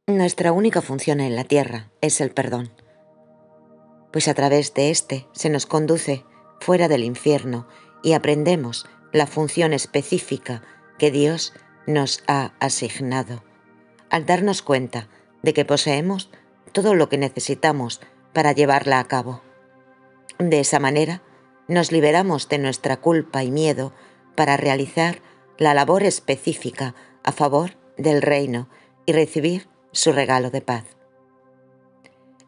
Nuestra única función en la tierra es el perdón, pues a través de éste se nos conduce fuera del infierno y aprendemos la función específica que Dios nos ha asignado, al darnos cuenta de que poseemos todo lo que necesitamos para llevarla a cabo. De esa manera, nos liberamos de nuestra culpa y miedo para realizar la labor específica a favor del reino y recibir su regalo de paz.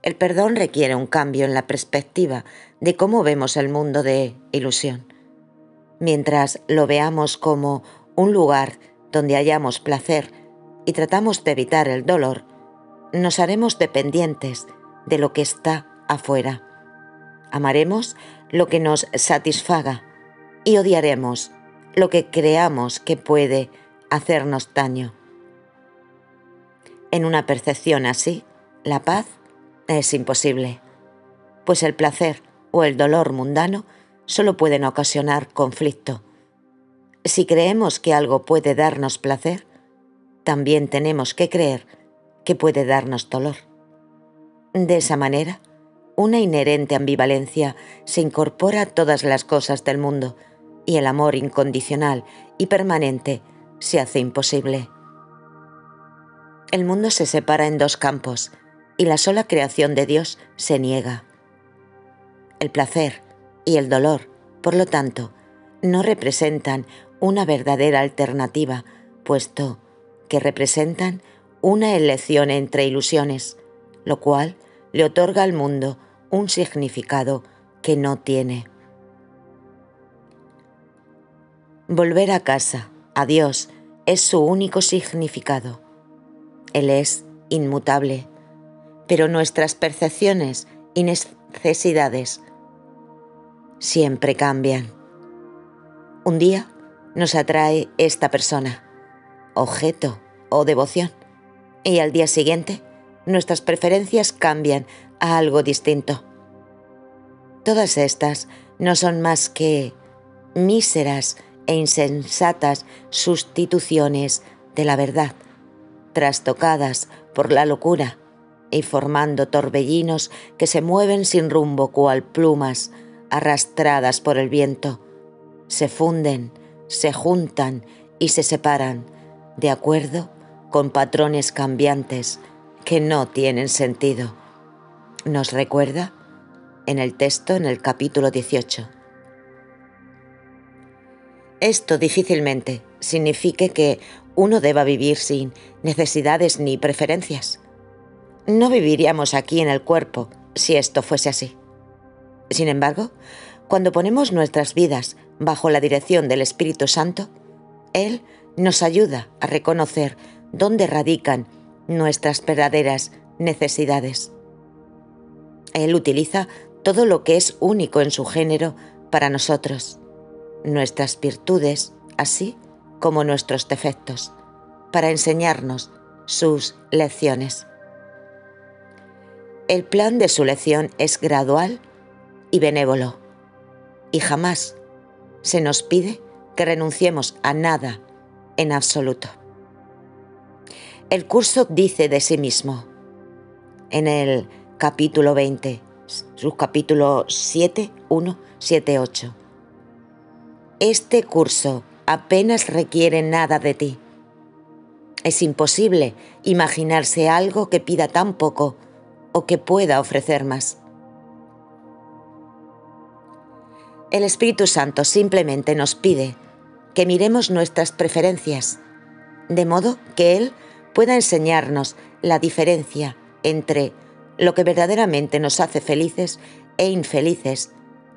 El perdón requiere un cambio en la perspectiva de cómo vemos el mundo de ilusión. Mientras lo veamos como un lugar donde hallamos placer y tratamos de evitar el dolor, nos haremos dependientes de lo que está afuera. Amaremos lo que nos satisfaga y odiaremos lo que creamos que puede hacernos daño. En una percepción así, la paz es imposible, pues el placer o el dolor mundano solo pueden ocasionar conflicto. Si creemos que algo puede darnos placer, también tenemos que creer que puede darnos dolor. De esa manera, una inherente ambivalencia se incorpora a todas las cosas del mundo y el amor incondicional y permanente se hace imposible. El mundo se separa en dos campos y la sola creación de Dios se niega. El placer y el dolor, por lo tanto, no representan una verdadera alternativa, puesto que representan una elección entre ilusiones, lo cual le otorga al mundo un significado que no tiene. Volver a casa, a Dios, es su único significado. Él es inmutable, pero nuestras percepciones y necesidades siempre cambian. Un día nos atrae esta persona, objeto o devoción, y al día siguiente nuestras preferencias cambian a algo distinto. Todas estas no son más que míseras e insensatas sustituciones de la verdad, trastocadas por la locura y formando torbellinos que se mueven sin rumbo cual plumas arrastradas por el viento. Se funden, se juntan y se separan de acuerdo con patrones cambiantes que no tienen sentido. Nos recuerda en el texto en el capítulo 18. Esto difícilmente significa que uno deba vivir sin necesidades ni preferencias. No viviríamos aquí en el cuerpo si esto fuese así. Sin embargo, cuando ponemos nuestras vidas bajo la dirección del Espíritu Santo, Él nos ayuda a reconocer dónde radican nuestras verdaderas necesidades. Él utiliza todo lo que es único en su género para nosotros, nuestras virtudes, así como nuestros defectos, para enseñarnos sus lecciones. El plan de su lección es gradual y benévolo, y jamás se nos pide que renunciemos a nada en absoluto. El curso dice de sí mismo, en el capítulo 20, subcapítulo 7, 1, 7, 8. Este curso apenas requiere nada de ti. Es imposible imaginarse algo que pida tan poco o que pueda ofrecer más. El Espíritu Santo simplemente nos pide que miremos nuestras preferencias, de modo que Él pueda enseñarnos la diferencia entre lo que verdaderamente nos hace felices e infelices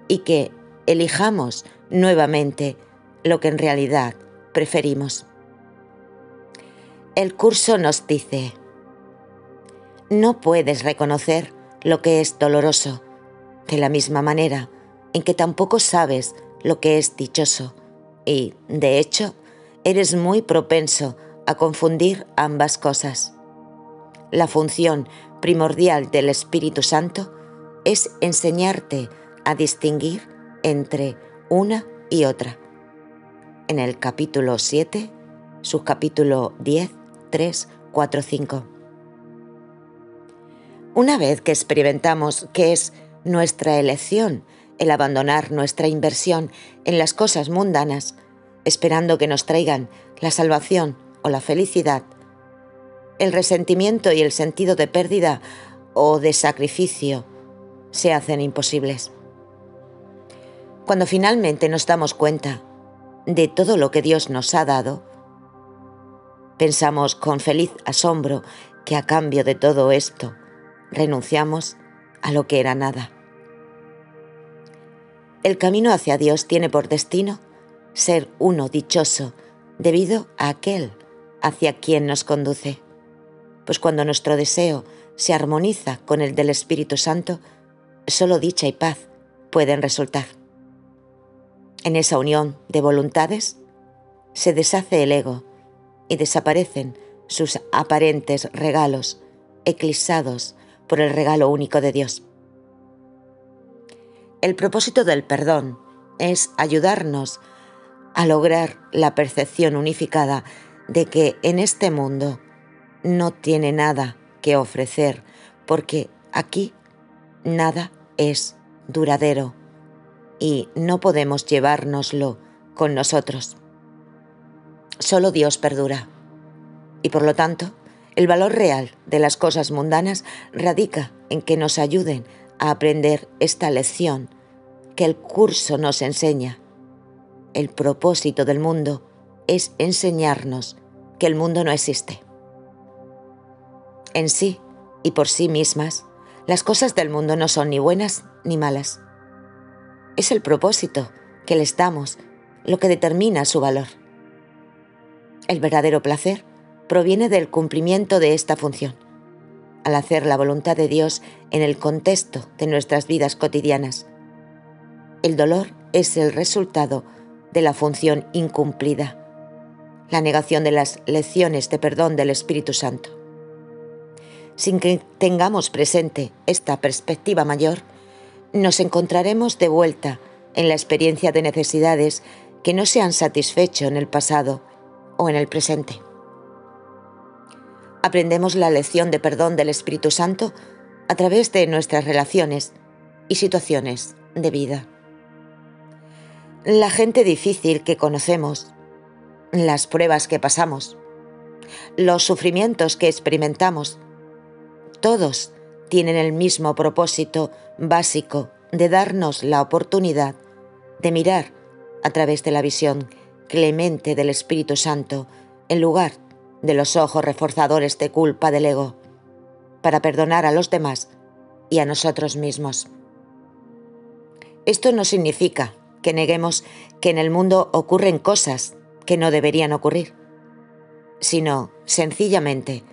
y que elijamos nuevamente lo que en realidad preferimos. El curso nos dice: no puedes reconocer lo que es doloroso, de la misma manera en que tampoco sabes lo que es dichoso, y, de hecho, eres muy propenso a confundir ambas cosas. La función primordial del Espíritu Santo es enseñarte a distinguir entre una y otra. En el capítulo 7, subcapítulo 10, 3, 4, 5. Una vez que experimentamos que es nuestra elección el abandonar nuestra inversión en las cosas mundanas, esperando que nos traigan la salvación o la felicidad, el resentimiento y el sentido de pérdida o de sacrificio se hacen imposibles. Cuando finalmente nos damos cuenta de todo lo que Dios nos ha dado, pensamos con feliz asombro que a cambio de todo esto renunciamos a lo que era nada. El camino hacia Dios tiene por destino ser uno dichoso debido a aquel hacia quien nos conduce, pues cuando nuestro deseo se armoniza con el del Espíritu Santo, solo dicha y paz pueden resultar. En esa unión de voluntades se deshace el ego y desaparecen sus aparentes regalos, eclipsados por el regalo único de Dios. El propósito del perdón es ayudarnos a lograr la percepción unificada de que en este mundo no tiene nada que ofrecer, porque aquí nada es duradero y no podemos llevárnoslo con nosotros. Solo Dios perdura y por lo tanto el valor real de las cosas mundanas radica en que nos ayuden a aprender esta lección que el curso nos enseña. El propósito del mundo es enseñarnos que el mundo no existe. En sí y por sí mismas, las cosas del mundo no son ni buenas ni malas. Es el propósito que les damos lo que determina su valor. El verdadero placer proviene del cumplimiento de esta función, al hacer la voluntad de Dios en el contexto de nuestras vidas cotidianas. El dolor es el resultado de la función incumplida, la negación de las lecciones de perdón del Espíritu Santo. Sin que tengamos presente esta perspectiva mayor, nos encontraremos de vuelta en la experiencia de necesidades que no se han satisfecho en el pasado o en el presente. Aprendemos la lección de perdón del Espíritu Santo a través de nuestras relaciones y situaciones de vida. La gente difícil que conocemos, las pruebas que pasamos, los sufrimientos que experimentamos, todos tienen el mismo propósito básico de darnos la oportunidad de mirar a través de la visión clemente del Espíritu Santo en lugar de los ojos reforzadores de culpa del ego, para perdonar a los demás y a nosotros mismos. Esto no significa que neguemos que en el mundo ocurren cosas que no deberían ocurrir, sino sencillamente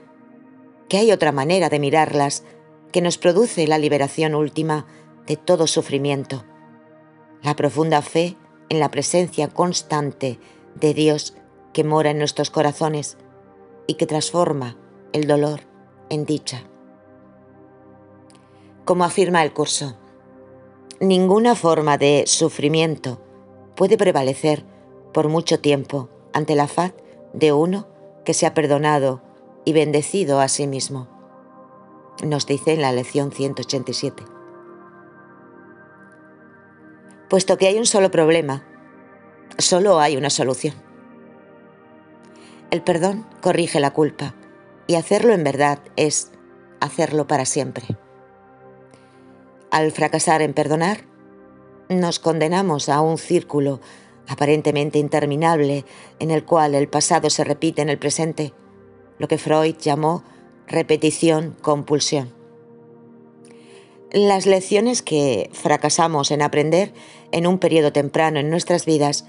que hay otra manera de mirarlas que nos produce la liberación última de todo sufrimiento, la profunda fe en la presencia constante de Dios que mora en nuestros corazones y que transforma el dolor en dicha. Como afirma el curso, ninguna forma de sufrimiento puede prevalecer por mucho tiempo ante la faz de uno que se ha perdonado y bendecido a sí mismo, nos dice en la lección 187. Puesto que hay un solo problema, solo hay una solución. El perdón corrige la culpa y hacerlo en verdad es hacerlo para siempre. Al fracasar en perdonar, nos condenamos a un círculo aparentemente interminable en el cual el pasado se repite en el presente, lo que Freud llamó repetición-compulsión. Las lecciones que fracasamos en aprender en un periodo temprano en nuestras vidas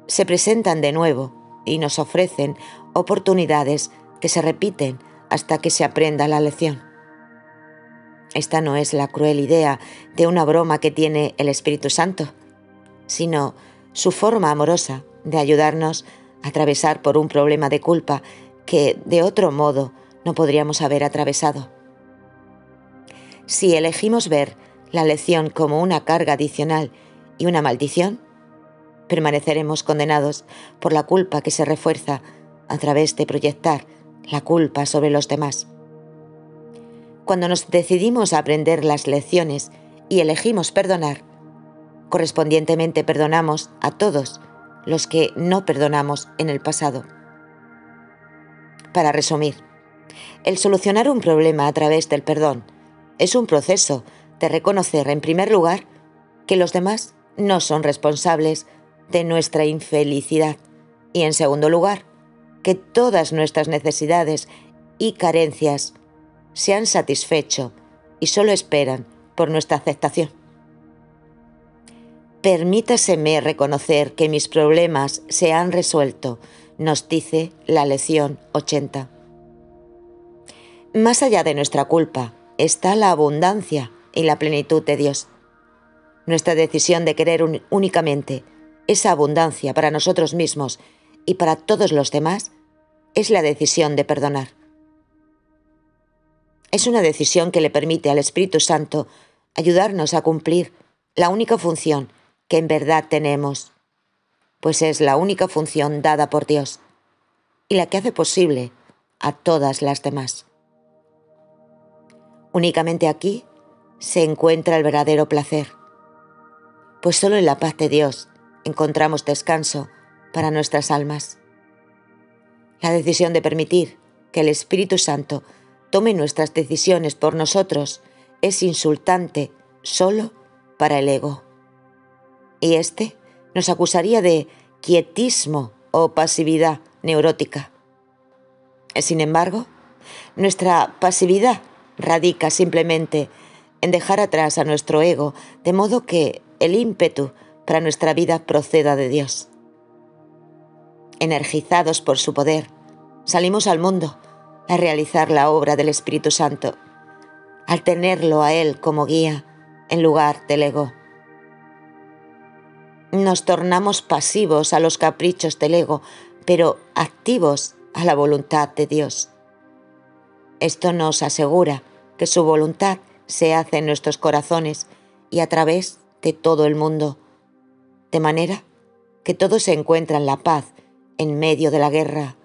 se presentan de nuevo y nos ofrecen oportunidades que se repiten hasta que se aprenda la lección. Esta no es la cruel idea de una broma que tiene el Espíritu Santo, sino su forma amorosa de ayudarnos a atravesar por un problema de culpa que de otro modo no podríamos haber atravesado. Si elegimos ver la lección como una carga adicional y una maldición, permaneceremos condenados por la culpa que se refuerza a través de proyectar la culpa sobre los demás. Cuando nos decidimos a aprender las lecciones y elegimos perdonar, correspondientemente perdonamos a todos los que no perdonamos en el pasado. Para resumir, el solucionar un problema a través del perdón es un proceso de reconocer, en primer lugar, que los demás no son responsables de nuestra infelicidad y, en segundo lugar, que todas nuestras necesidades y carencias se han satisfecho y solo esperan por nuestra aceptación. Permítaseme reconocer que mis problemas se han resuelto, nos dice la lección 80. Más allá de nuestra culpa está la abundancia y la plenitud de Dios. Nuestra decisión de querer únicamente esa abundancia para nosotros mismos y para todos los demás es la decisión de perdonar. Es una decisión que le permite al Espíritu Santo ayudarnos a cumplir la única función que en verdad tenemos, pues es la única función dada por Dios y la que hace posible a todas las demás. Únicamente aquí se encuentra el verdadero placer, pues solo en la paz de Dios encontramos descanso para nuestras almas. La decisión de permitir que el Espíritu Santo tome nuestras decisiones por nosotros es insultante solo para el ego. Y este nos acusaría de quietismo o pasividad neurótica. Sin embargo, nuestra pasividad radica simplemente en dejar atrás a nuestro ego, de modo que el ímpetu para nuestra vida proceda de Dios. Energizados por su poder, salimos al mundo a realizar la obra del Espíritu Santo, al tenerlo a Él como guía en lugar del ego. Nos tornamos pasivos a los caprichos del ego, pero activos a la voluntad de Dios. Esto nos asegura que su voluntad se hace en nuestros corazones y a través de todo el mundo, de manera que todos encuentran la paz en medio de la guerra,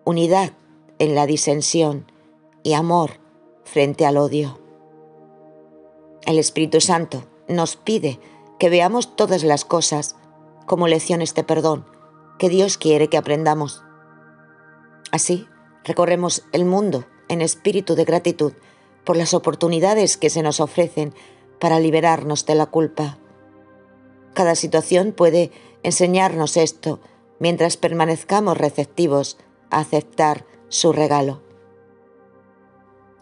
unidad en la disensión y amor frente al odio. El Espíritu Santo nos pide que veamos todas las cosas como lecciones de perdón que Dios quiere que aprendamos. Así, recorremos el mundo en espíritu de gratitud por las oportunidades que se nos ofrecen para liberarnos de la culpa. Cada situación puede enseñarnos esto mientras permanezcamos receptivos a aceptar su regalo.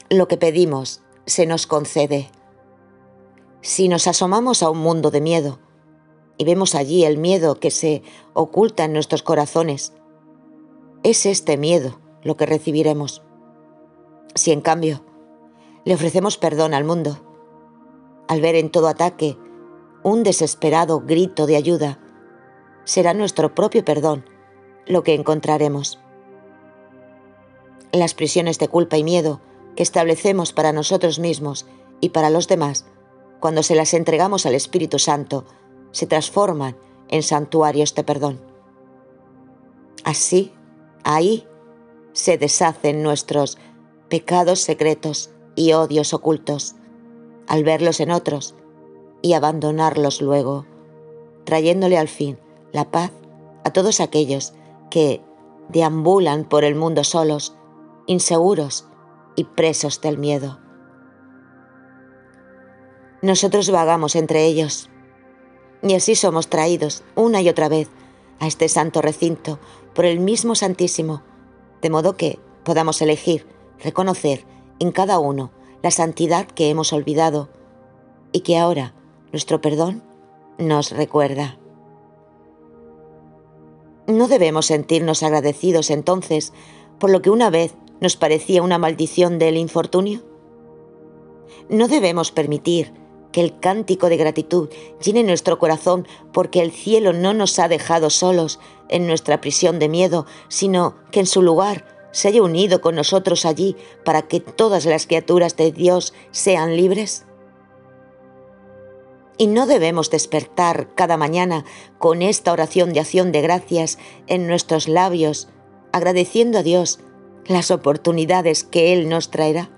Lo que pedimos se nos concede. Si nos asomamos a un mundo de miedo y vemos allí el miedo que se oculta en nuestros corazones, es este miedo lo que recibiremos. Si en cambio le ofrecemos perdón al mundo, al ver en todo ataque un desesperado grito de ayuda, será nuestro propio perdón lo que encontraremos. Las prisiones de culpa y miedo que establecemos para nosotros mismos y para los demás, cuando se las entregamos al Espíritu Santo, se transforman en santuarios de perdón. Así, ahí se deshacen nuestros pecados secretos y odios ocultos, al verlos en otros y abandonarlos luego, trayéndole al fin la paz a todos aquellos que deambulan por el mundo solos, inseguros y presos del miedo. Nosotros vagamos entre ellos, y así somos traídos una y otra vez a este santo recinto por el mismo Santísimo, de modo que podamos elegir, reconocer en cada uno la santidad que hemos olvidado y que ahora nuestro perdón nos recuerda. ¿No debemos sentirnos agradecidos entonces por lo que una vez nos parecía una maldición del infortunio? ¿No debemos permitir que el cántico de gratitud llene nuestro corazón porque el cielo no nos ha dejado solos en nuestra prisión de miedo, sino que en su lugar se haya unido con nosotros allí para que todas las criaturas de Dios sean libres? Y no debemos despertar cada mañana con esta oración de acción de gracias en nuestros labios, agradeciendo a Dios las oportunidades que Él nos traerá.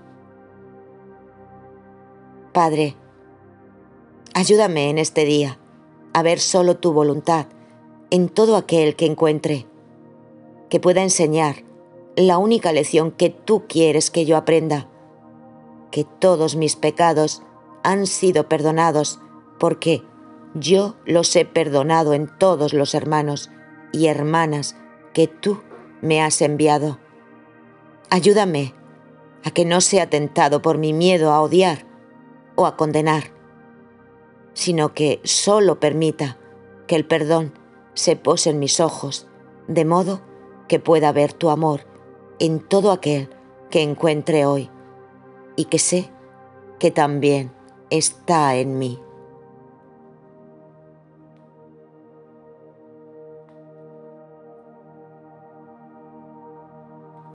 Padre, ayúdame en este día a ver solo tu voluntad en todo aquel que encuentre, que pueda enseñar la única lección que tú quieres que yo aprenda, que todos mis pecados han sido perdonados porque yo los he perdonado en todos los hermanos y hermanas que tú me has enviado. Ayúdame a que no sea tentado por mi miedo a odiar o a condenar, sino que solo permita que el perdón se pose en mis ojos, de modo que pueda ver tu amor en todo aquel que encuentre hoy y que sé que también está en mí.